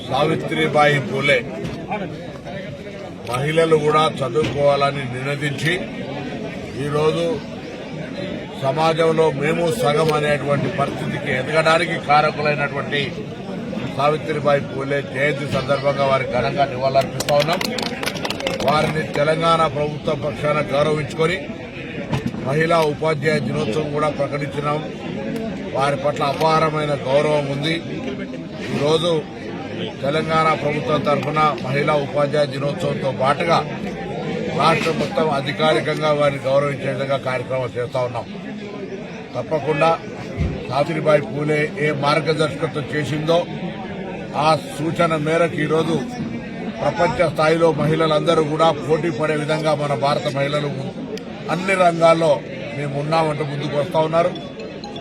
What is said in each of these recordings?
సావిత్రిబాయి పూలే మహిళలు కూడా చదువుకోవాలని నినదించి ఈరోజు సమాజంలో మేము సగం అనేటువంటి పరిస్థితికి ఎదగడానికి కారకులైనటువంటి సావిత్రిబాయి పూలే జయంతి సందర్భంగా వారికి ఘనంగా నివాళులర్పిస్తా ఉన్నాం. వారిని తెలంగాణ ప్రభుత్వ పక్షాన గౌరవించుకొని మహిళా ఉపాధ్యాయ దినోత్సవం కూడా ప్రకటించినాం. వారి పట్ల అపారమైన గౌరవం ఉంది. ఈరోజు తెలంగాణ ప్రభుత్వం తరఫున మహిళా ఉపాధ్యాయ దినోత్సవంతో పాటుగా రాష్ట్రం మొత్తం అధికారికంగా వారిని గౌరవించే విధంగా కార్యక్రమాలు చేస్తా ఉన్నాం. తప్పకుండా సావిత్రిబాయి పూలే ఏ మార్గదర్శకత్వం చేసిందో ఆ సూచన మేరకు ఈరోజు ప్రపంచ స్థాయిలో మహిళలందరూ కూడా పోటీ పడే విధంగా మన భారత మహిళలు అన్ని రంగాల్లో మేము ఉన్నామంటూ ముందుకు వస్తా ఉన్నారు.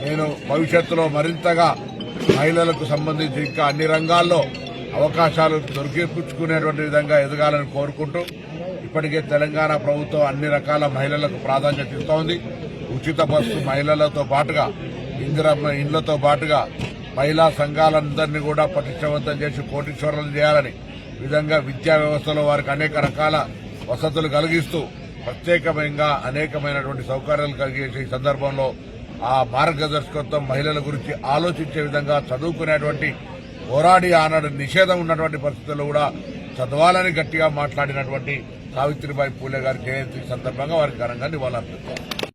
నేను భవిష్యత్తులో మరింతగా మహిళలకు సంబంధించి ఇంకా అన్ని రంగాల్లో అవకాశాలు దొరికిపుచ్చుకునేటువంటి విధంగా ఎదగాలని కోరుకుంటూ ఇప్పటికే తెలంగాణ ప్రభుత్వం అన్ని రకాల మహిళలకు ప్రాధాన్యత ఇస్తూ ఉంది. ఉచిత బస్సు మహిళలతో పాటుగా ఇందిరమ్మ ఇండ్లతో పాటుగా మహిళా సంఘాలందరినీ కూడా పటిష్టవంతం చేసి కోటీశ్వరులను చేయాలని విధంగా విద్యా వ్యవస్థలో వారికి అనేక రకాల వసతులు కలిగిస్తూ ప్రత్యేకంగా అనేకమైనటువంటి సౌకర్యాలు కలిగేసే ఈ సందర్భంలో ఆ మార్గదర్శకత్వం మహిళల గురించి ఆలోచించే విధంగా చదువుకునేటువంటి పోరాడి ఆనాడు నిషేధం ఉన్నటువంటి పరిస్థితుల్లో కూడా చదవాలని గట్టిగా మాట్లాడినటువంటి సావిత్రిబాయి పూలే గారి జయంతి సందర్భంగా వారికి ఘనంగా నివాళులర్పిస్తారు.